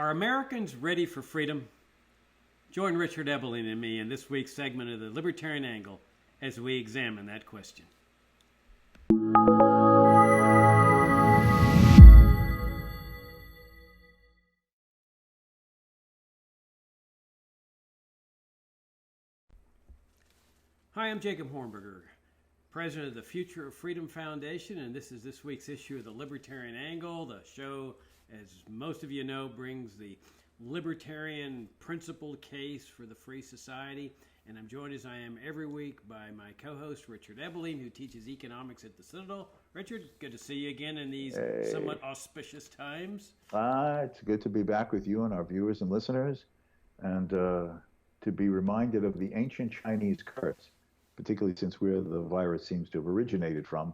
Are Americans ready for freedom? Join Richard Ebeling and me in this week's segment of the Libertarian Angle as we examine that question. Hi, I'm Jacob Hornberger, president of the Future of Freedom Foundation, and this is this week's issue of the Libertarian Angle. The show, as most of you know, brings the libertarian principled case for the free society. And I'm joined as I am every week by my co-host, Richard Ebeling, who teaches economics at the Citadel. Richard, good to see you again in these somewhat auspicious times. It's good to be back with you and our viewers and listeners, and to be reminded of the ancient Chinese curse, particularly since where the virus seems to have originated from.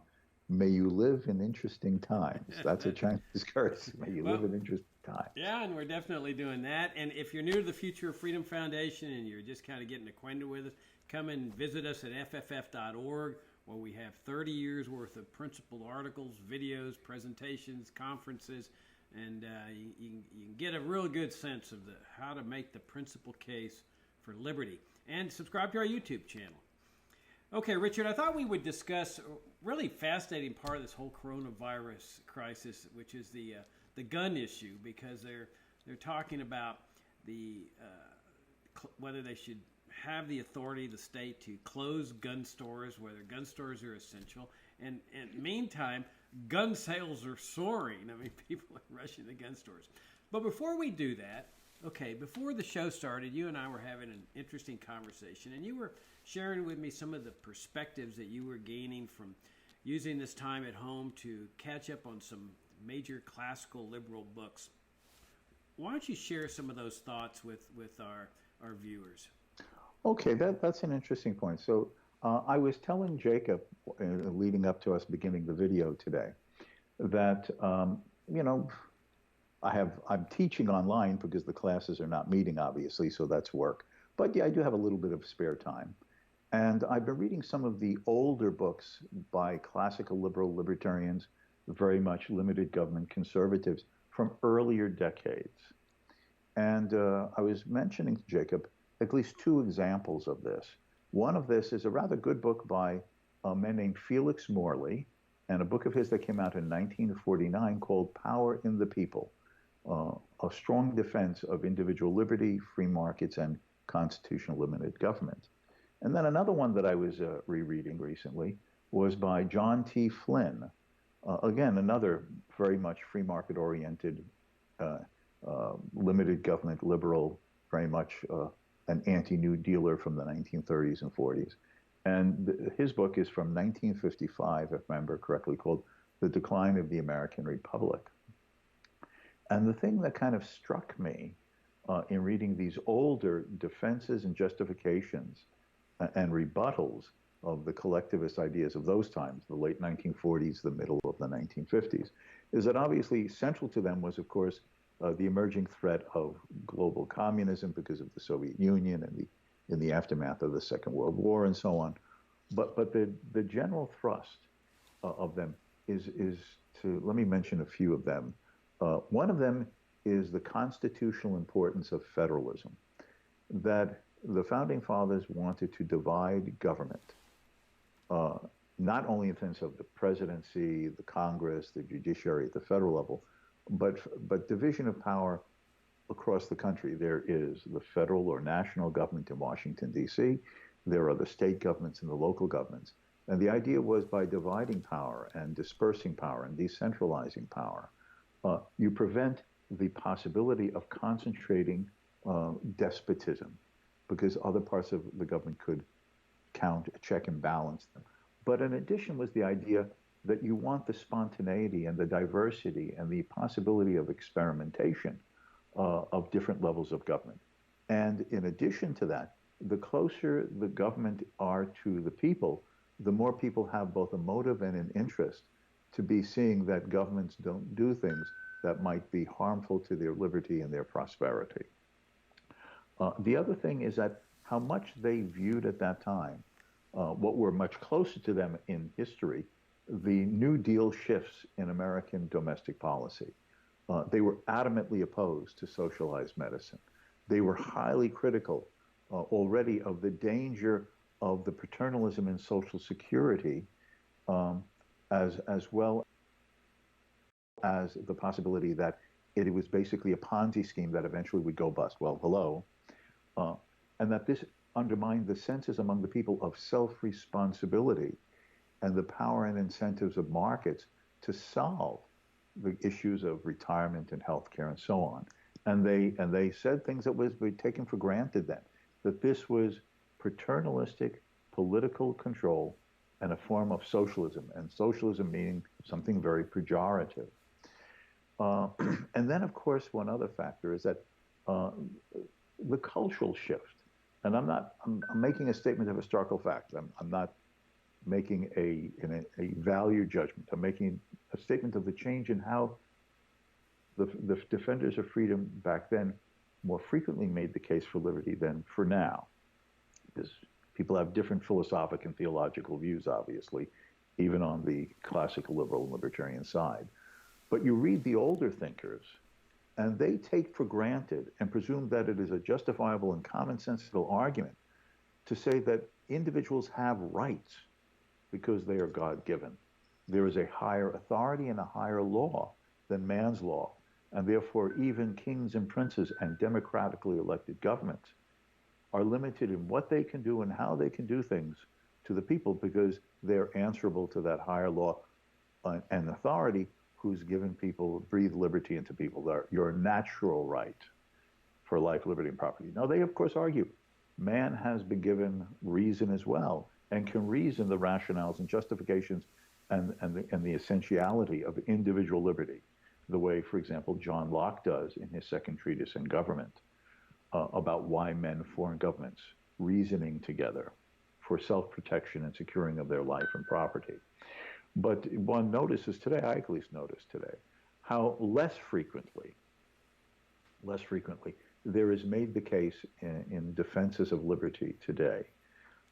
May you live in interesting times. That's a Chinese curse. May you live in interesting times. Yeah, and we're definitely doing that. And if you're new to the Future of Freedom Foundation and you're just kind of getting acquainted with us, come and visit us at fff.org, where we have 30 years worth of principled articles, videos, presentations, conferences, and you can get a real good sense of how to make the principled case for liberty. And subscribe to our YouTube channel. Okay, Richard, I thought we would discuss a really fascinating part of this whole coronavirus crisis, which is the gun issue, because they're talking about whether they should have the authority, the state, to close gun stores, whether gun stores are essential. And meantime, gun sales are soaring. I mean, people are rushing to gun stores. But before we do that, okay, before the show started, you and I were having an interesting conversation, and you were sharing with me some of the perspectives that you were gaining from using this time at home to catch up on some major classical liberal books. Why don't you share some of those thoughts with our viewers? Okay, that's an interesting point. So I was telling Jacob, leading up to us beginning the video today, that I'm teaching online because the classes are not meeting, obviously, so that's work. But yeah, I do have a little bit of spare time. And I've been reading some of the older books by classical liberal libertarians, very much limited government conservatives from earlier decades. And I was mentioning to Jacob at least two examples of this. One of this is a rather good book by a man named Felix Morley, and a book of his that came out in 1949 called Power in the People, a strong defense of individual liberty, free markets, and constitutional limited government. And then another one that I was rereading recently was by John T. Flynn. Again, another very much free market oriented, limited government liberal, very much an anti-New Dealer from the 1930s and 40s. And his book is from 1955, if I remember correctly, called The Decline of the American Republic. And the thing that kind of struck me in reading these older defenses and justifications and rebuttals of the collectivist ideas of those times, the late 1940s, the middle of the 1950s, is that obviously central to them was, of course, the emerging threat of global communism because of the Soviet Union and in the aftermath of the Second World War and so on. But the general thrust of them is to, let me mention a few of them. One of them is the constitutional importance of federalism, that the Founding Fathers wanted to divide government, not only in terms of the presidency, the Congress, the judiciary at the federal level, but division of power across the country. There is the federal or national government in Washington, D.C. There are the state governments and the local governments. And the idea was by dividing power and dispersing power and decentralizing power, you prevent the possibility of concentrating despotism, because other parts of the government could check and balance them. But in addition was the idea that you want the spontaneity and the diversity and the possibility of experimentation of different levels of government. And in addition to that, the closer the government are to the people, the more people have both a motive and an interest to be seeing that governments don't do things that might be harmful to their liberty and their prosperity. The other thing is that how much they viewed at that time, what were much closer to them in history, the New Deal shifts in American domestic policy. They were adamantly opposed to socialized medicine. They were highly critical already of the danger of the paternalism in Social Security, um, as well as the possibility that it was basically a Ponzi scheme that eventually would go bust. Well, hello. Uh, and that this undermined the senses among the people of self-responsibility and the power and incentives of markets to solve the issues of retirement and healthcare and so on. And they said things that was taken for granted then, that this was paternalistic political control and a form of socialism, and socialism meaning something very pejorative. Uh, and then, of course, one other factor is that uh, the cultural shift. And I'm making a statement of historical fact. I'm not making a value judgment. I'm making a statement of the change in how the defenders of freedom back then more frequently made the case for liberty than for now. Because people have different philosophic and theological views, obviously, even on the classical liberal and libertarian side. But you read the older thinkers, and they take for granted and presume that it is a justifiable and commonsensical argument to say that individuals have rights because they are God-given. There is a higher authority and a higher law than man's law, and therefore even kings and princes and democratically elected governments are limited in what they can do and how they can do things to the people because they're answerable to that higher law and authority who's given people, breathed liberty into people, your natural right for life, liberty, and property. Now, they, of course, argue man has been given reason as well and can reason the rationales and justifications and the essentiality of individual liberty, the way, for example, John Locke does in his second treatise in government about why men form governments, reasoning together for self-protection and securing of their life and property. But one notices today, I at least notice today, how less frequently, there is made the case in defenses of liberty today.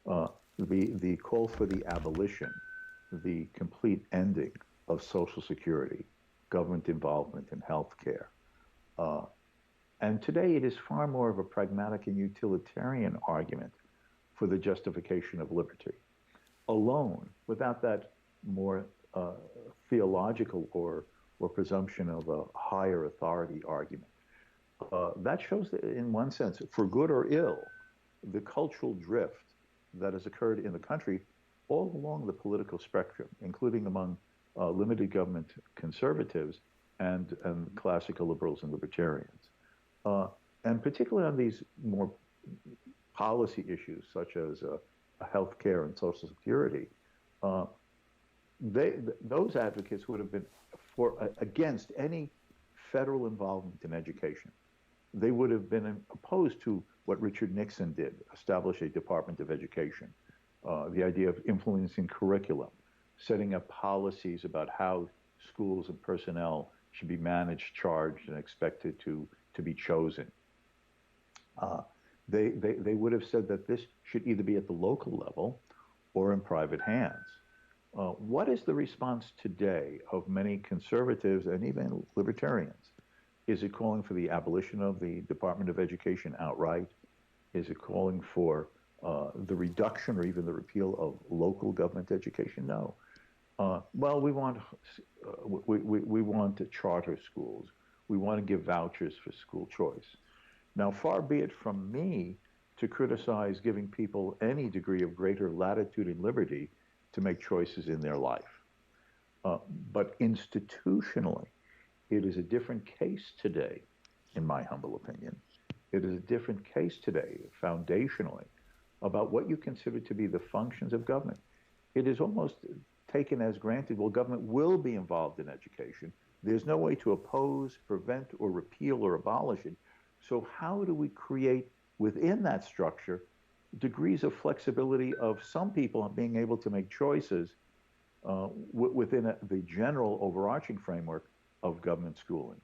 The call for the abolition, the complete ending of Social Security, government involvement in healthcare. And today it is far more of a pragmatic and utilitarian argument for the justification of liberty. Alone, without that more theological or presumption of a higher authority argument. That shows that in one sense, for good or ill, the cultural drift that has occurred in the country all along the political spectrum, including among limited government conservatives and classical liberals and libertarians. And particularly on these more policy issues such as health care and Social Security, those advocates would have been against any federal involvement in education. They would have been opposed to what Richard Nixon did, establish a Department of Education, the idea of influencing curriculum, setting up policies about how schools and personnel should be managed, charged, and expected to be chosen. They would have said that this should either be at the local level or in private hands. What is the response today of many conservatives and even libertarians? Is it calling for the abolition of the Department of Education outright? Is it calling for the reduction or even the repeal of local government education? No. Well, we want charter schools. We want to give vouchers for school choice. Now, far be it from me to criticize giving people any degree of greater latitude and liberty to make choices in their life. But institutionally, it is a different case today, in my humble opinion. It is a different case today, foundationally, about what you consider to be the functions of government. It is almost taken as granted, well, government will be involved in education. There's no way to oppose, prevent, or repeal or abolish it. So how do we create within that structure degrees of flexibility of some people being able to make choices within the general overarching framework of government schooling?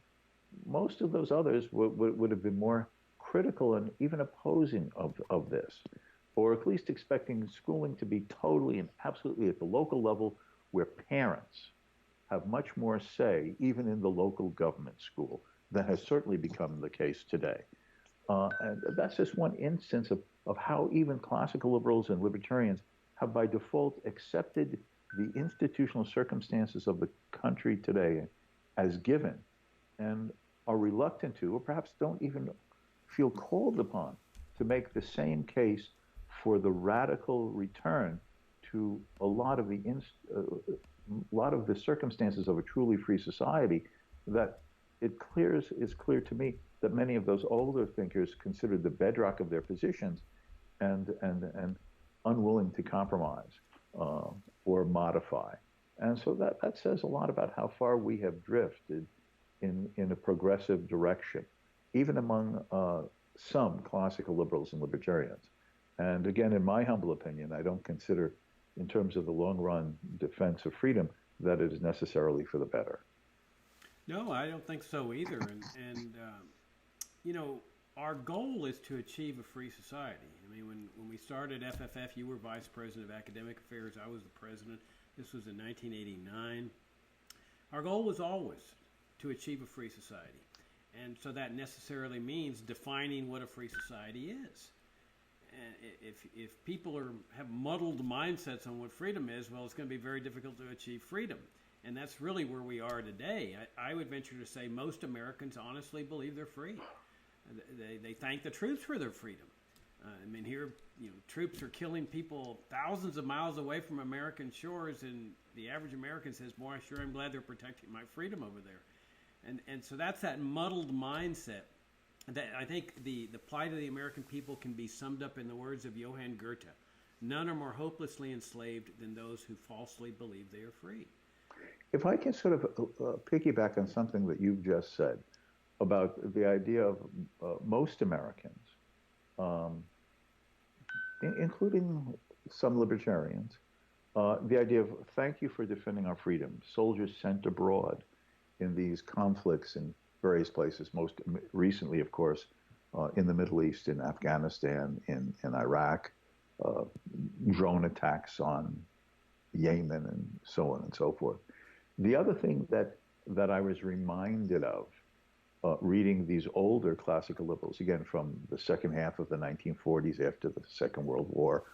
Most of those others would have been more critical and even opposing of this, or at least expecting schooling to be totally and absolutely at the local level where parents have much more say, even in the local government school, than has certainly become the case today. And that's just one instance of how even classical liberals and libertarians have by default accepted the institutional circumstances of the country today as given and are reluctant to, or perhaps don't even feel called upon to make the same case for the radical return to a lot of the circumstances of a truly free society that is clear to me that many of those older thinkers considered the bedrock of their positions and unwilling to compromise or modify. And so that says a lot about how far we have drifted in a progressive direction, even among some classical liberals and libertarians. And again, in my humble opinion, I don't consider, in terms of the long run defense of freedom, that it is necessarily for the better. No, I don't think so either. And you know, our goal is to achieve a free society. I mean, when we started FFF, you were vice president of academic affairs. I was the president. This was in 1989. Our goal was always to achieve a free society. And so that necessarily means defining what a free society is. And if people have muddled mindsets on what freedom is, well, it's going to be very difficult to achieve freedom. And that's really where we are today. I would venture to say most Americans honestly believe they're free. They thank the troops for their freedom. I mean, here, troops are killing people thousands of miles away from American shores, and the average American says, boy, I sure am glad they're protecting my freedom over there. And so that's that muddled mindset that I think the plight of the American people can be summed up in the words of Johann Goethe. None are more hopelessly enslaved than those who falsely believe they are free. If I can sort of piggyback on something that you've just said about the idea of most Americans, including some libertarians, the idea of thank you for defending our freedom, soldiers sent abroad in these conflicts in various places, most recently, of course, in the Middle East, in Afghanistan, in Iraq, drone attacks on Yemen, and so on and so forth. The other thing that I was reminded of reading these older classical liberals, again, from the second half of the 1940s after the Second World War,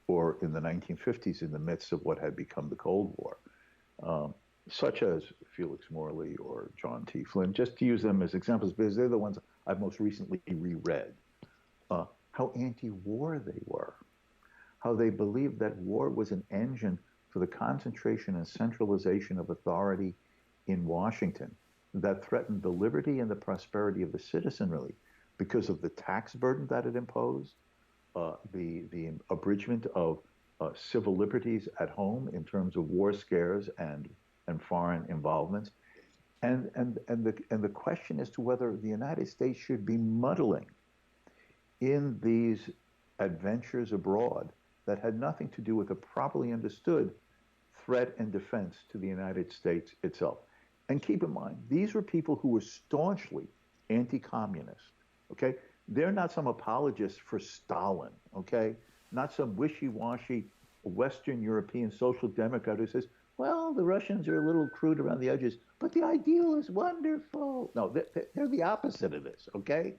or in the 1950s in the midst of what had become the Cold War, such as Felix Morley or John T. Flynn, just to use them as examples, because they're the ones I've most recently reread, how anti-war they were, how they believed that war was an engine for the concentration and centralization of authority in Washington that threatened the liberty and the prosperity of the citizenry because of the tax burden that it imposed, the abridgment of civil liberties at home in terms of war scares and foreign involvements, and the question as to whether the United States should be muddling in these adventures abroad that had nothing to do with a properly understood threat and defense to the United States itself. And keep in mind, these were people who were staunchly anti-communist, okay? They're not some apologists for Stalin, okay? Not some wishy-washy Western European social democrat who says, well, the Russians are a little crude around the edges, but the ideal is wonderful. No, they're the opposite of this, okay?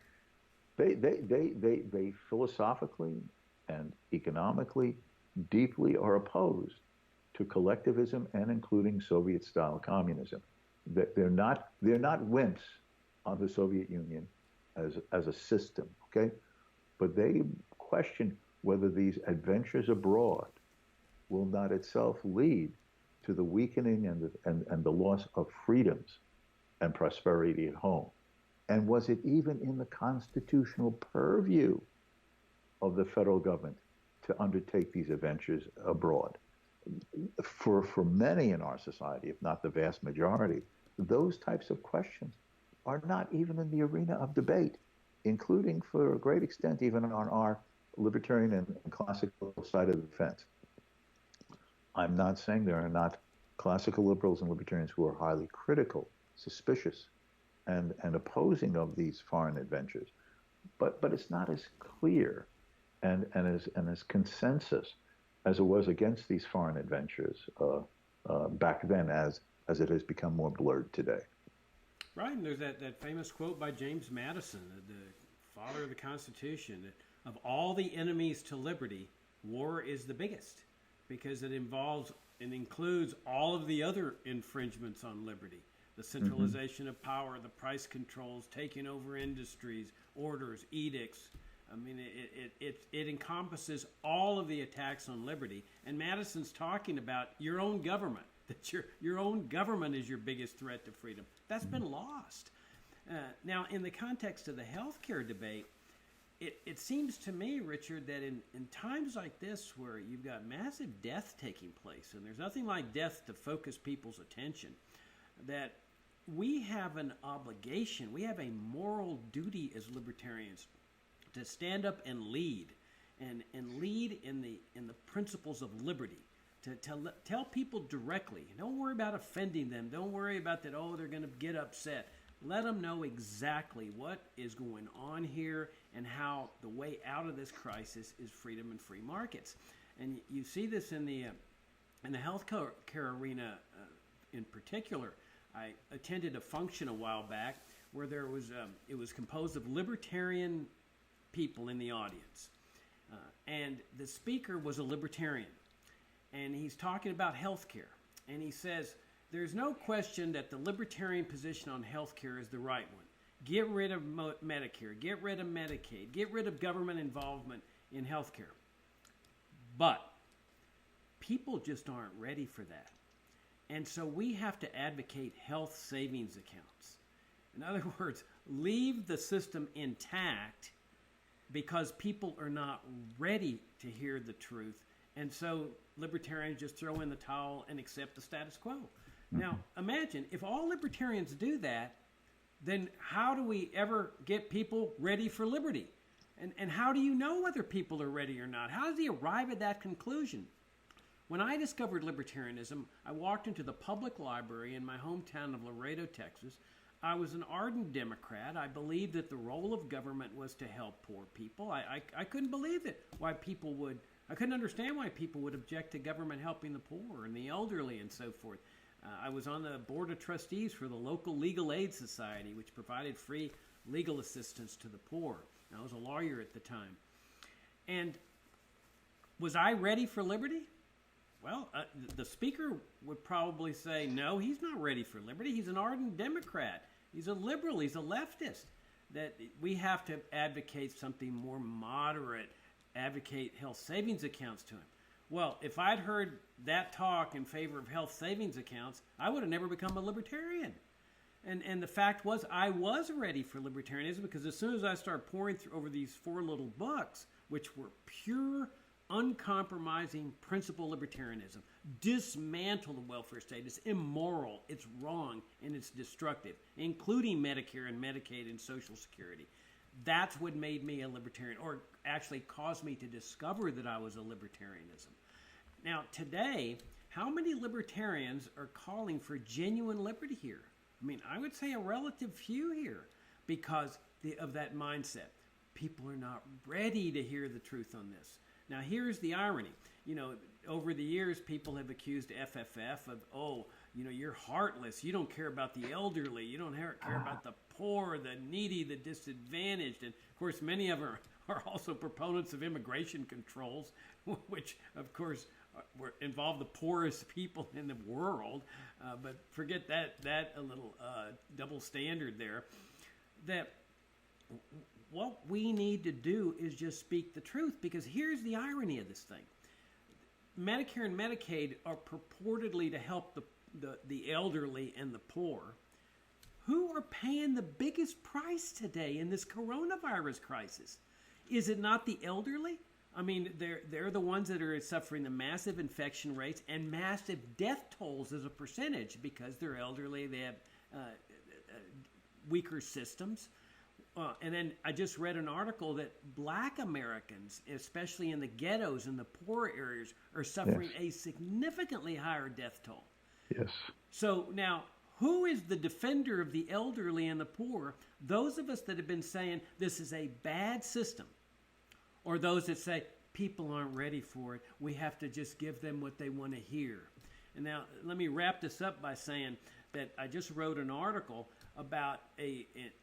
They philosophically and economically deeply are opposed to collectivism and including Soviet-style communism. They're not wimps on the Soviet Union as a system, okay? But they question whether these adventures abroad will not itself lead to the weakening and the loss of freedoms and prosperity at home. And was it even in the constitutional purview of the federal government to undertake these adventures abroad? For many in our society, if not the vast majority, those types of questions are not even in the arena of debate, including, for a great extent, even on our libertarian and classical side of the fence. I'm not saying there are not classical liberals and libertarians who are highly critical, suspicious, and opposing of these foreign adventures, but it's not as clear and as consensus as it was against these foreign adventures back then as as it has become more blurred today. Right, and there's that famous quote by James Madison, the father of the Constitution, that of all the enemies to liberty, war is the biggest, because it involves and includes all of the other infringements on liberty. The centralization of power, the price controls, taking over industries, orders, edicts. I mean, it encompasses all of the attacks on liberty. And Madison's talking about your own government, that your own government is your biggest threat to freedom. That's been lost. Now, in the context of the healthcare debate, it seems to me, Richard, that in times like this where you've got massive death taking place, and there's nothing like death to focus people's attention, that we have an obligation, we have a moral duty as libertarians to stand up and lead, and lead in the principles of liberty, to tell people directly. Don't worry about offending them. Don't worry about that, oh, they're going to get upset. Let them know exactly what is going on here and how the way out of this crisis is freedom and free markets. And you see this in the healthcare arena in particular. I attended a function a while back where it was composed of libertarian people in the audience. And the speaker was a libertarian. And he's talking about healthcare. And he says, there's no question that the libertarian position on healthcare is the right one. Get rid of Medicare, get rid of Medicaid, get rid of government involvement in healthcare. But people just aren't ready for that. And so we have to advocate health savings accounts. In other words, leave the system intact because people are not ready to hear the truth. And so libertarians just throw in the towel and accept the status quo. Now, imagine if all libertarians do that, then how do we ever get people ready for liberty? And how do you know whether people are ready or not? How does he arrive at that conclusion? When I discovered libertarianism, I walked into the public library in my hometown of Laredo, Texas. I was an ardent Democrat. I believed that the role of government was to help poor people. I couldn't believe it. I couldn't understand why people would object to government helping the poor and the elderly and so forth. I was on the board of trustees for the local legal aid society, which provided free legal assistance to the poor. I was a lawyer at the time. And was I ready for liberty? Well, the speaker would probably say, no, he's not ready for liberty. He's an ardent Democrat. He's a liberal. He's a leftist. That we have to advocate something more moderate, advocate health savings accounts to him. Well, if I'd heard that talk in favor of health savings accounts, I would have never become a libertarian. And the fact was, I was ready for libertarianism because as soon as I started pouring through over these 4 little books, which were pure, uncompromising principle libertarianism, dismantle the welfare state. It's immoral, it's wrong, and it's destructive, including Medicare and Medicaid and Social Security. That's what made me a libertarian, or actually caused me to discover that I was a libertarianism. Now, today, how many libertarians are calling for genuine liberty here? I mean, I would say a relative few here because of that mindset. People are not ready to hear the truth on this. Now, here's the irony. You know, over the years, people have accused FFF of, oh, you know, you're heartless. You don't care about the elderly. You don't care about the poor, the needy, the disadvantaged. And, of course, many of them are also proponents of immigration controls, which, of course, involve the poorest people in the world. But forget that a little double standard there. That what we need to do is just speak the truth, because here's the irony of this thing. Medicare and Medicaid are purportedly to help the elderly and the poor. Who are paying the biggest price today in this coronavirus crisis? Is it not the elderly? I mean, they're the ones that are suffering the massive infection rates and massive death tolls as a percentage because they're elderly, they have weaker systems. And then I just read an article that Black Americans, especially in the ghettos and the poor areas, are suffering a significantly higher death toll. Yes. So now, who is the defender of the elderly and the poor? Those of us that have been saying this is a bad system, or those that say people aren't ready for it, we have to just give them what they want to hear. And now let me wrap this up by saying that I just wrote an article about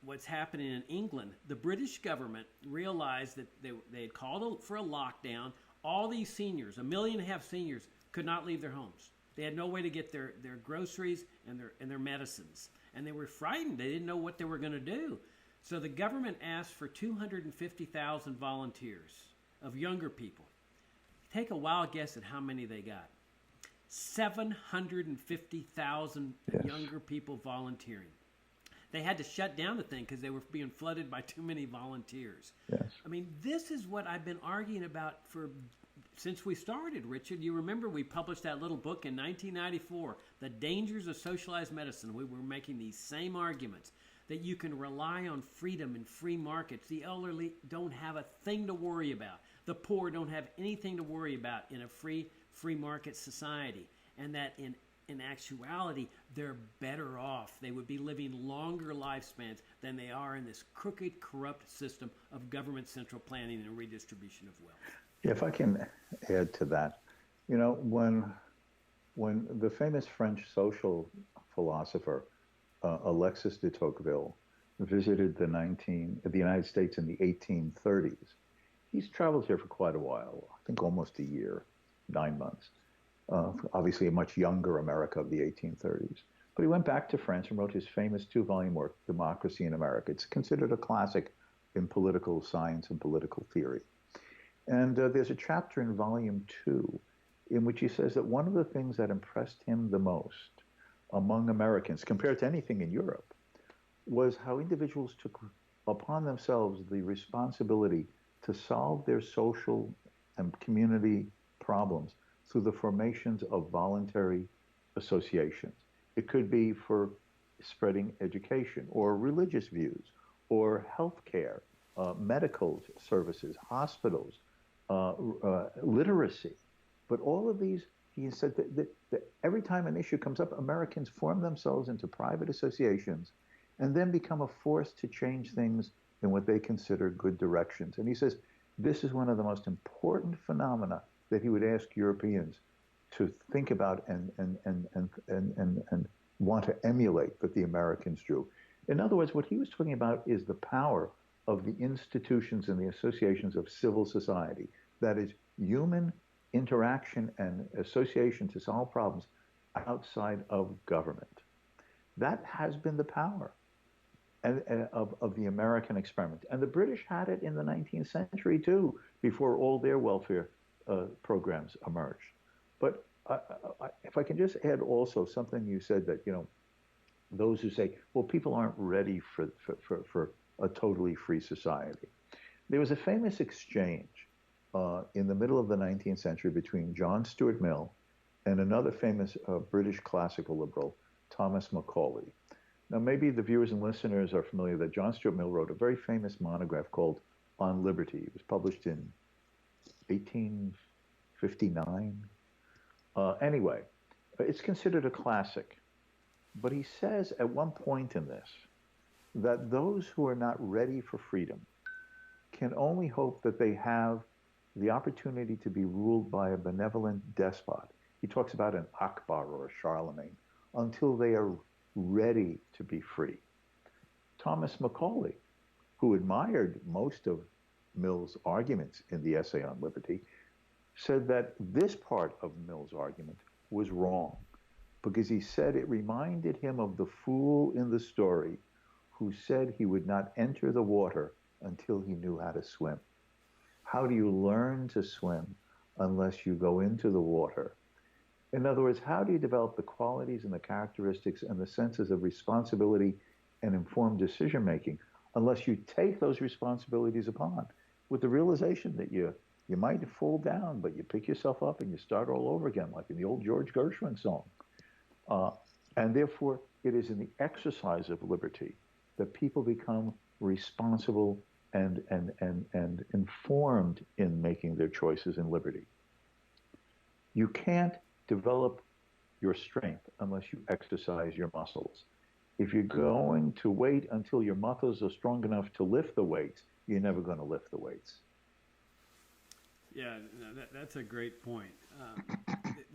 what's happening in England. The British government realized that they had called for a lockdown. All these seniors, 1.5 million seniors, could not leave their homes. They had no way to get their groceries and their medicines. And they were frightened. They didn't know what they were going to do. So the government asked for 250,000 volunteers of younger people. Take a wild guess at how many they got. 750,000 younger people volunteering. They had to shut down the thing because they were being flooded by too many volunteers. Yes. I mean, this is what I've been arguing about since we started, Richard. You remember we published that little book in 1994, The Dangers of Socialized Medicine. We were making these same arguments, that you can rely on freedom and free markets. The elderly don't have a thing to worry about. The poor don't have anything to worry about in a free market society. And that in actuality, they're better off. They would be living longer lifespans than they are in this crooked, corrupt system of government central planning and redistribution of wealth. If I can add to that, you know, when the famous French social philosopher Alexis de Tocqueville visited the United States in the 1830s, he's traveled here for quite a while, I think almost a year, 9 months. Obviously a much younger America of the 1830s. But he went back to France and wrote his famous 2-volume work, Democracy in America. It's considered a classic in political science and political theory. And there's a chapter in volume 2 in which he says that one of the things that impressed him the most among Americans, compared to anything in Europe, was how individuals took upon themselves the responsibility to solve their social and community problems through the formations of voluntary associations. It could be for spreading education or religious views or healthcare, medical services, hospitals, literacy. But all of these, he said that every time an issue comes up, Americans form themselves into private associations and then become a force to change things in what they consider good directions. And he says this is one of the most important phenomena that he would ask Europeans to think about and want to emulate that the Americans do. In other words, what he was talking about is the power of the institutions and the associations of civil society. That is, human interaction and association to solve problems outside of government. That has been the power of the American experiment. And the British had it in the 19th century too, before all their welfare programs emerged. But if I can just add also something you said, that, you know, those who say, well, people aren't ready for a totally free society. There was a famous exchange in the middle of the 19th century between John Stuart Mill and another famous British classical liberal, Thomas Macaulay. Now, maybe the viewers and listeners are familiar that John Stuart Mill wrote a very famous monograph called On Liberty. It was published in 1859. Anyway, it's considered a classic. But he says at one point in this that those who are not ready for freedom can only hope that they have the opportunity to be ruled by a benevolent despot. He talks about an Akbar or a Charlemagne until they are ready to be free. Thomas Macaulay, who admired most of Mill's arguments in the essay on liberty, said that this part of Mill's argument was wrong because he said it reminded him of the fool in the story who said he would not enter the water until he knew how to swim. How do you learn to swim unless you go into the water? In other words, how do you develop the qualities and the characteristics and the senses of responsibility and informed decision-making unless you take those responsibilities upon with the realization that you might fall down, but you pick yourself up and you start all over again, like in the old George Gershwin song. And therefore, it is in the exercise of liberty that people become responsible and informed in making their choices in liberty. You can't develop your strength unless you exercise your muscles. If you're going to wait until your muscles are strong enough to lift the weights, you're never going to lift the weights. Yeah, no, that's a great point.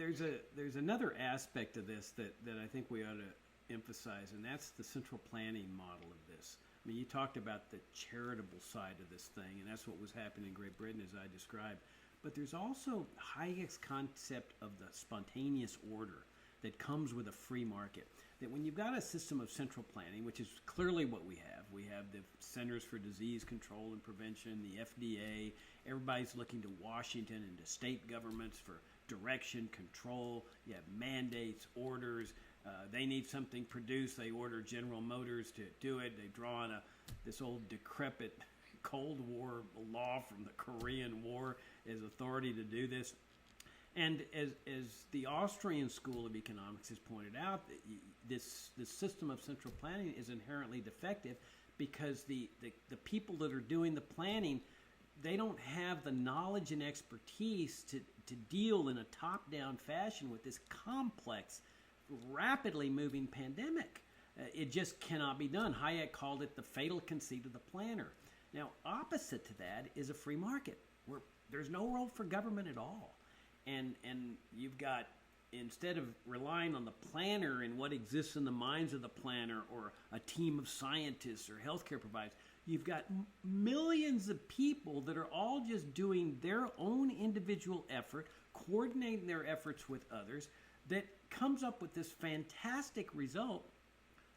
there's another aspect of this that I think we ought to emphasize, and that's the central planning model of this. I mean, you talked about the charitable side of this thing, and that's what was happening in Great Britain, as I described. But there's also Hayek's concept of the spontaneous order that comes with a free market. That when you've got a system of central planning, which is clearly what we have the Centers for Disease Control and Prevention, the FDA, everybody's looking to Washington and to state governments for direction, control. You have mandates, orders. They need something produced. They order General Motors to do it. They draw on this old decrepit Cold War law from the Korean War as authority to do this. And as the Austrian School of Economics has pointed out, this system of central planning is inherently defective because the people that are doing the planning, they don't have the knowledge and expertise to deal in a top-down fashion with this complex, rapidly moving pandemic. It just cannot be done. Hayek called it the fatal conceit of the planner. Now, opposite to that is a free market where there's no role for government at all. And you've got, instead of relying on the planner and what exists in the minds of the planner or a team of scientists or healthcare providers, you've got millions of people that are all just doing their own individual effort, coordinating their efforts with others, that comes up with this fantastic result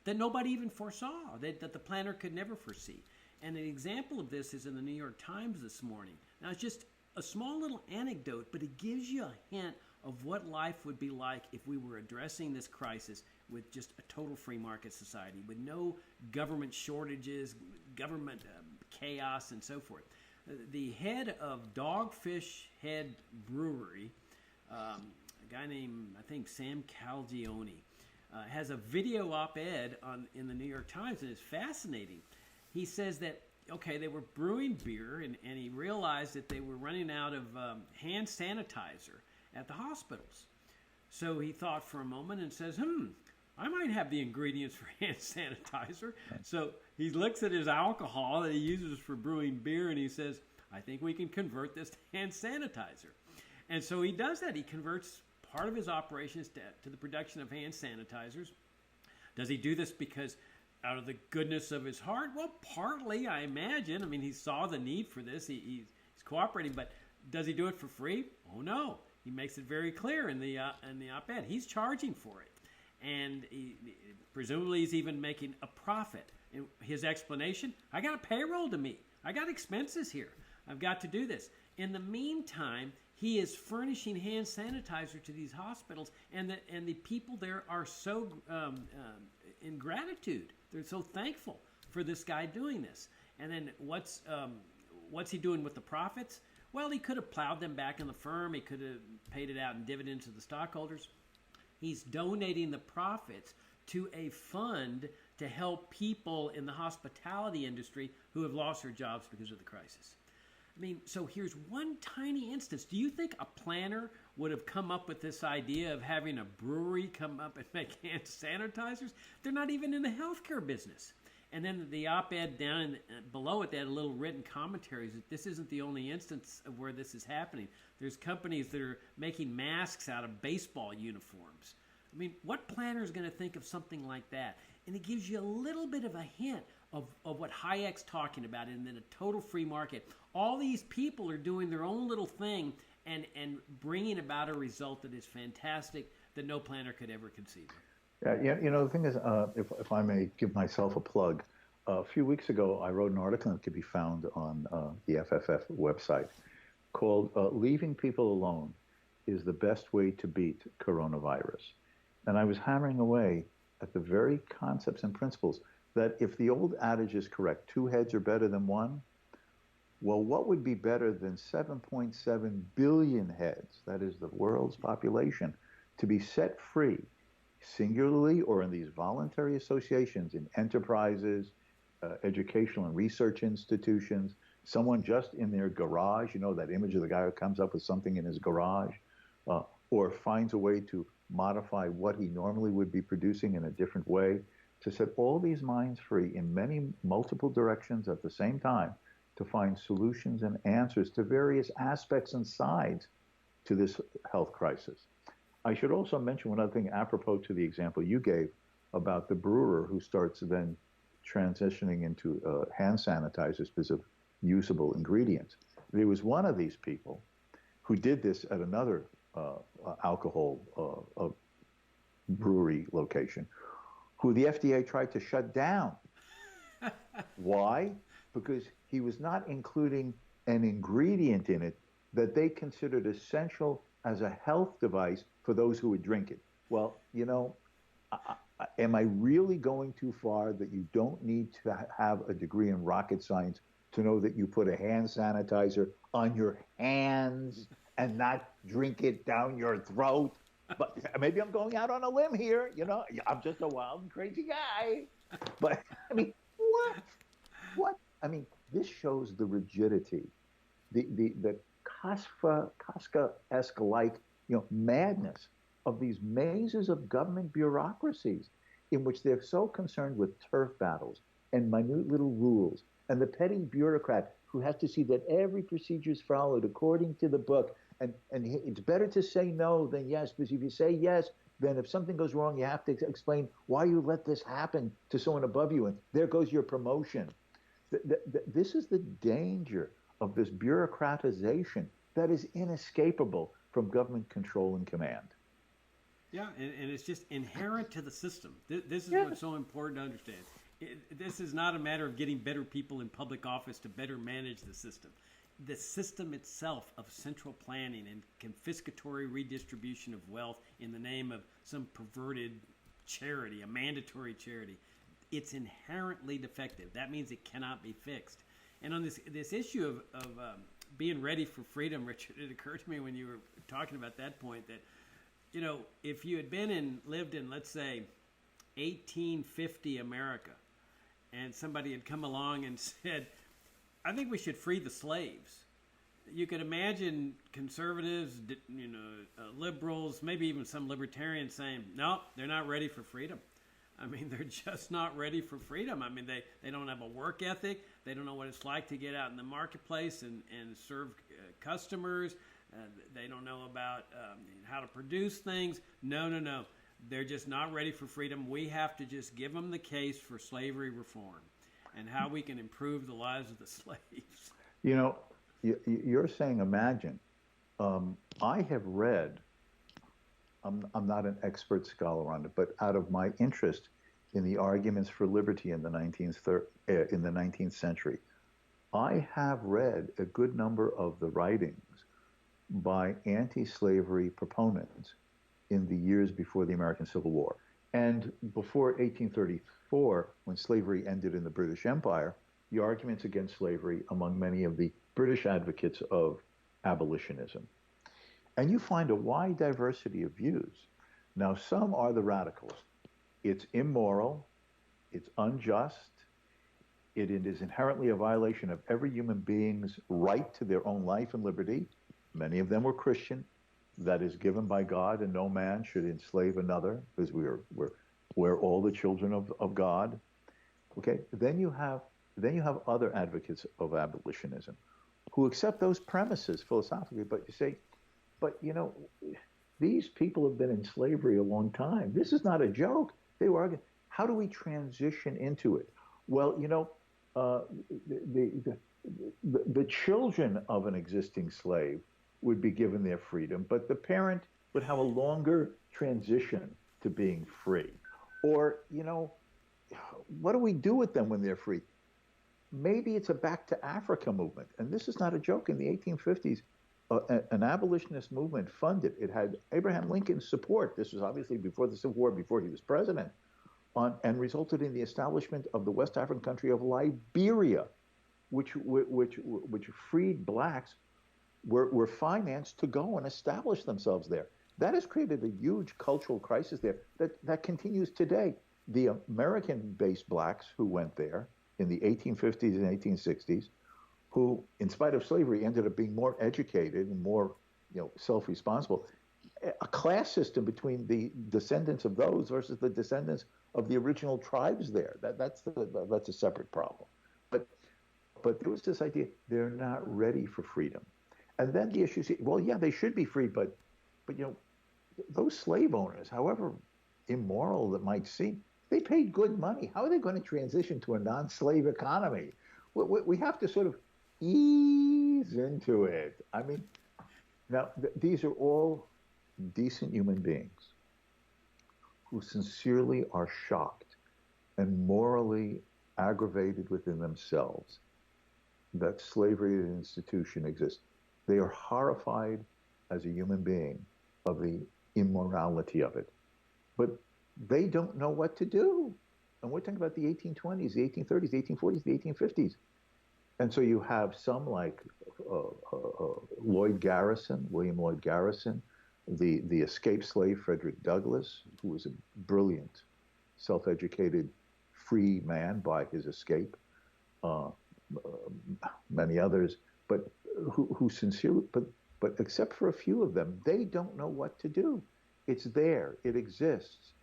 that nobody even foresaw, that the planner could never foresee. And an example of this is in the New York Times this morning. Now, it's just a small little anecdote, but it gives you a hint of what life would be like if we were addressing this crisis with just a total free market society, with no government shortages, government chaos, and so forth. The head of Dogfish Head Brewery, a guy named, I think, Sam Calgione, has a video op-ed in the New York Times, and it's fascinating. He says that, okay, they were brewing beer, and he realized that they were running out of hand sanitizer at the hospitals. So he thought for a moment and says, I might have the ingredients for hand sanitizer. So he looks at his alcohol that he uses for brewing beer, and he says, I think we can convert this to hand sanitizer. And so he does that. He converts part of his operations to the production of hand sanitizers. Does he do this because out of the goodness of his heart? Well, partly, I imagine. I mean, he saw the need for this. He's cooperating, but does he do it for free? Oh, no. He makes it very clear in the op-ed. He's charging for it. And presumably he's even making a profit. And his explanation, I got a payroll to meet. I got expenses here. I've got to do this. In the meantime, he is furnishing hand sanitizer to these hospitals, and the people there are so in gratitude. They're so thankful for this guy doing this. And then what's he doing with the profits? Well, he could have plowed them back in the firm. He could have paid it out in dividends to the stockholders. He's donating the profits to a fund to help people in the hospitality industry who have lost their jobs because of the crisis. I mean, so here's one tiny instance. Do you think a planner would have come up with this idea of having a brewery come up and make hand sanitizers? They're not even in the healthcare business. And then the op-ed down below it, they had a little written commentaries that this isn't the only instance of where this is happening. There's companies that are making masks out of baseball uniforms. I mean, what planner is going to think of something like that? And it gives you a little bit of a hint of what Hayek's talking about, and then a total free market. All these people are doing their own little thing and bringing about a result that is fantastic that no planner could ever conceive of. Yeah, the thing is, if I may give myself a plug, a few weeks ago I wrote an article that could be found on the FFF website called Leaving People Alone is the Best Way to Beat Coronavirus. And I was hammering away at the very concepts and principles that if the old adage is correct, 2 heads are better than 1, well, what would be better than 7.7 billion heads, that is the world's population, to be set free singularly or in these voluntary associations in enterprises, educational and research institutions, someone just in their garage, that image of the guy who comes up with something in his garage, or finds a way to modify what he normally would be producing in a different way, to set all these minds free in multiple directions at the same time to find solutions and answers to various aspects and sides to this health crisis. I should also mention one other thing apropos to the example you gave about the brewer who starts then transitioning into hand sanitizers because of usable ingredients. There was one of these people who did this at another alcohol brewery location, who the FDA tried to shut down. Why? Because he was not including an ingredient in it that they considered essential as a health device for those who would drink it. Well, am I really going too far that you don't need to have a degree in rocket science to know that you put a hand sanitizer on your hands and not drink it down your throat? But maybe I'm going out on a limb here. I'm just a wild and crazy guy. But I mean, what? What? I mean, this shows the rigidity, the Kafka-esque like, madness of these mazes of government bureaucracies in which they're so concerned with turf battles and minute little rules, and the petty bureaucrat who has to see that every procedure is followed according to the book. And it's better to say no than yes, because if you say yes, then if something goes wrong, you have to explain why you let this happen to someone above you, and there goes your promotion. This is the danger of this bureaucratization that is inescapable from government control and command. Yeah, and it's just inherent to the system. This is what's so important to understand. This is not a matter of getting better people in public office to better manage the system. The system itself of central planning and confiscatory redistribution of wealth in the name of some perverted charity, a mandatory charity, it's inherently defective. That means it cannot be fixed. And on this issue of being ready for freedom, Richard, it occurred to me when you were talking about that point that, if you had lived in, let's say, 1850 America, and somebody had come along and said, I think we should free the slaves. You could imagine conservatives, liberals, maybe even some libertarians saying, no, they're not ready for freedom. I mean, they're just not ready for freedom. I mean, they don't have a work ethic. They don't know what it's like to get out in the marketplace and serve customers. They don't know about how to produce things. No. They're just not ready for freedom. We have to just give them the case for slavery reform and how we can improve the lives of the slaves. You're saying imagine. I have read, I'm not an expert scholar on it, but out of my interest in the arguments for liberty in the 19th century, I have read a good number of the writings by anti-slavery proponents in the years before the American Civil War. And before 1834, when slavery ended in the British Empire, the arguments against slavery among many of the British advocates of abolitionism. And you find a wide diversity of views. Now, some are the radicals. It's immoral, it's unjust, it is inherently a violation of every human being's right to their own life and liberty. Many of them were Christian. That is given by God, and no man should enslave another, because we're all the children of God. Okay, then you have other advocates of abolitionism who accept those premises philosophically, but you say, but these people have been in slavery a long time. This is not a joke. They were arguing, how do we transition into it? Well, the children of an existing slave would be given their freedom, but the parent would have a longer transition to being free. Or, what do we do with them when they're free? Maybe it's a back to Africa movement. And this is not a joke. In the 1850s, an abolitionist movement funded. It had Abraham Lincoln's support. This was obviously before the Civil War, before he was president, and resulted in the establishment of the West African country of Liberia, which freed blacks were financed to go and establish themselves there. That has created a huge cultural crisis there that continues today. The American-based blacks who went there in the 1850s and 1860s, who, in spite of slavery, ended up being more educated and more, self-responsible. A class system between the descendants of those versus the descendants of the original tribes there. That's a separate problem. But there was this idea they're not ready for freedom. And then the issue is, well, yeah, they should be free, but those slave owners, however immoral that might seem, they paid good money. How are they going to transition to a non-slave economy? We have to sort of ease into it. I mean, now these are all decent human beings who sincerely are shocked and morally aggravated within themselves that slavery as an institution exists. They are horrified as a human being of the immorality of it, but they don't know what to do. And we're talking about the 1820s, the 1830s, the 1840s, the 1850s. And so you have some like Lloyd Garrison, William Lloyd Garrison, the escaped slave Frederick Douglass, who was a brilliant, self-educated, free man by his escape. Uh, Many others, but who sincerely, but except for a few of them, they don't know what to do. It's there, it exists.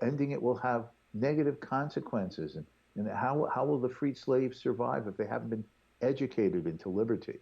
Ending it will have negative consequences, and how will the freed slaves survive if they haven't been educated into liberty?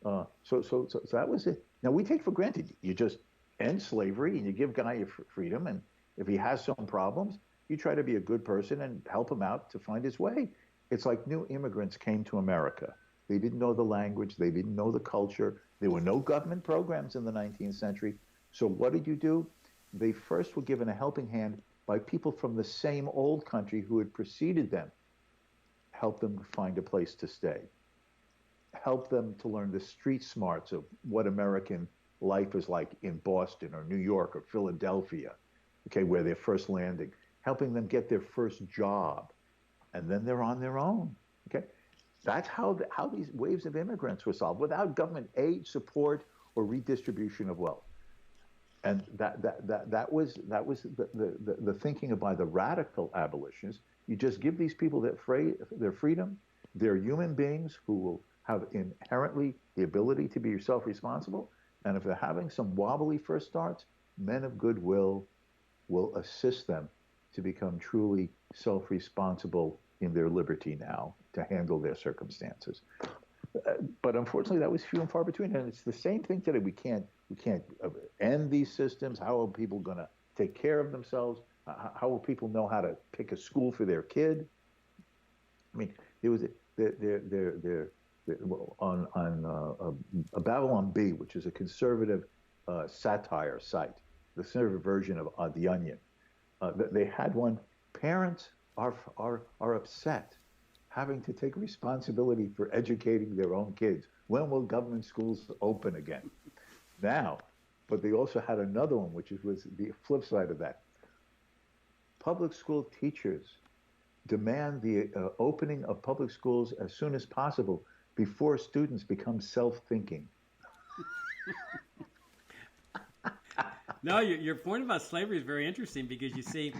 So that was it. Now we take for granted you just end slavery and you give guy your freedom, and if he has some problems, you try to be a good person and help him out to find his way. It's like new immigrants came to America. They didn't know the language. They didn't know the culture. There were no government programs in the 19th century. So what did you do? They first were given a helping hand by people from the same old country who had preceded them. Help them find a place to stay. Help them to learn the street smarts of what American life is like in Boston or New York or Philadelphia, okay, where they're first landing. Helping them get their first job. And then they're on their own. Okay, that's how these waves of immigrants were solved without government aid, support, or redistribution of wealth. And that was the thinking by the radical abolitionists. You just give these people their freedom. They're human beings who will have inherently the ability to be self-responsible. And if they're having some wobbly first starts, men of goodwill will assist them to become truly self-responsible in their liberty now to handle their circumstances. But unfortunately, that was few and far between. And it's the same thing today. We can't end these systems. How are people going to take care of themselves? How will people know how to pick a school for their kid? I mean, there was on Babylon Bee, which is a conservative satire site, the conservative version of The Onion. They had one. Parents are upset having to take responsibility for educating their own kids. When will government schools open again? Now, but they also had another one, which was the flip side of that. Public school teachers demand the opening of public schools as soon as possible before students become self-thinking. No, your point about slavery is very interesting because you see,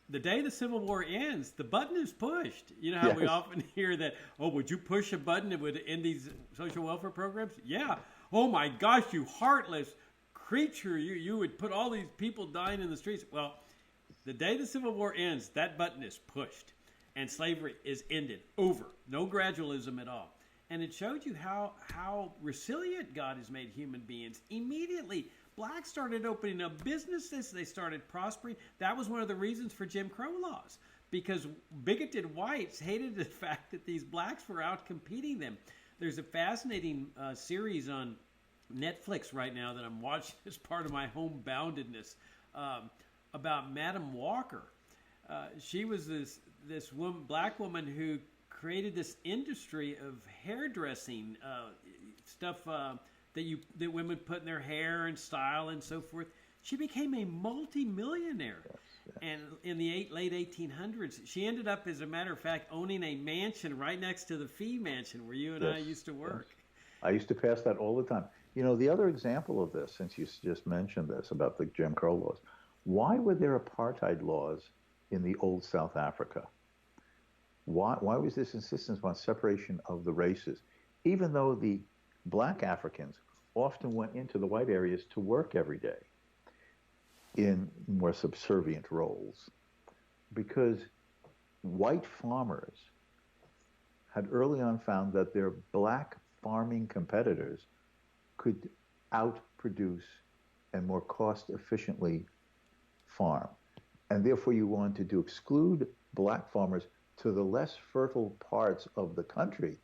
the day the Civil War ends, the button is pushed. You know how we often hear that, oh, would you push a button that would end these social welfare programs? Yeah. Oh, my gosh, you heartless creature. You would put all these people dying in the streets. Well, the day the Civil War ends, that button is pushed, and slavery is ended. Over. No gradualism at all. And it showed you how resilient God has made human beings. Immediately, blacks started opening up businesses. They started prospering. That was one of the reasons for Jim Crow laws, because bigoted whites hated the fact that these blacks were out competing them. There's a fascinating series on Netflix right now that I'm watching as part of my homeboundedness about Madam Walker. She was this black woman who created this industry of hairdressing stuff that women put in their hair and style and so forth. She became a multi-millionaire. Yes. And in the late 1800s, she ended up, as a matter of fact, owning a mansion right next to the Fee Mansion where you and I used to work. Yes. I used to pass that all the time. You know, the other example of this, since you just mentioned this about the Jim Crow laws, why were there apartheid laws in the old South Africa? Why was this insistence on separation of the races, even though the black Africans often went into the white areas to work every day in more subservient roles? Because white farmers had early on found that their black farming competitors could produce and more cost efficiently farm. And therefore you want to exclude black farmers to the less fertile parts of the country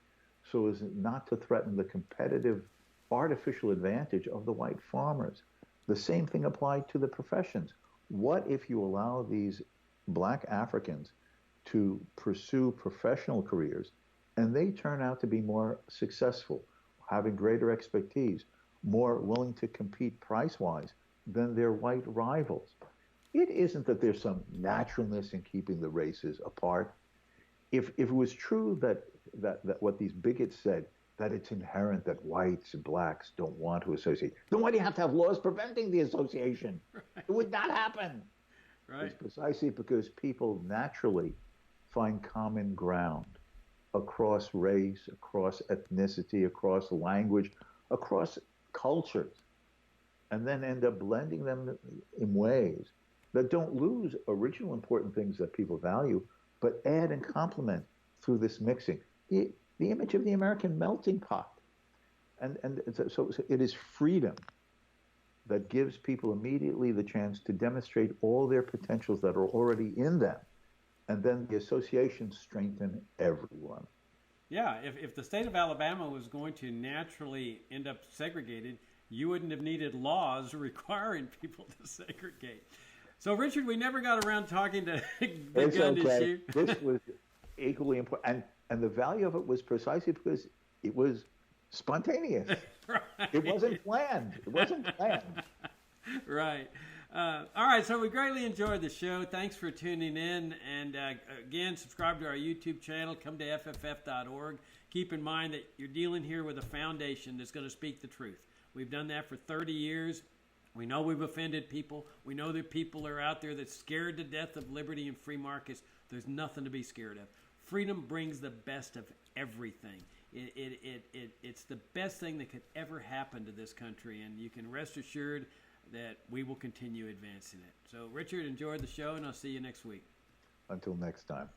so as not to threaten the competitive artificial advantage of the white farmers. The same thing applied to the professions. What if you allow these black Africans to pursue professional careers and they turn out to be more successful, having greater expertise, more willing to compete price-wise than their white rivals? It isn't that there's some naturalness in keeping the races apart. If it was true that what these bigots said, that it's inherent that whites and blacks don't want to associate, then why do you have to have laws preventing the association? Right. It would not happen. Right. It's precisely because people naturally find common ground across race, across ethnicity, across language, across cultures, and then end up blending them in ways that don't lose original important things that people value, but add and complement through this mixing. The image of the American melting pot. And so it is freedom that gives people immediately the chance to demonstrate all their potentials that are already in them. And then the associations strengthen everyone. Yeah, if the state of Alabama was going to naturally end up segregated, you wouldn't have needed laws requiring people to segregate. So, Richard, we never got around talking to the gun issue. This was equally important. And the value of it was precisely because it was spontaneous. Right. It wasn't planned. Right. All right, so we greatly enjoyed the show. Thanks for tuning in. And again, subscribe to our YouTube channel. Come to FFF.org. Keep in mind that you're dealing here with a foundation that's going to speak the truth. We've done that for 30 years. We know we've offended people. We know that people are out there that's scared to death of liberty and free markets. There's nothing to be scared of. Freedom brings the best of everything. It's the best thing that could ever happen to this country, and you can rest assured that we will continue advancing it. So, Richard, enjoy the show, and I'll see you next week. Until next time.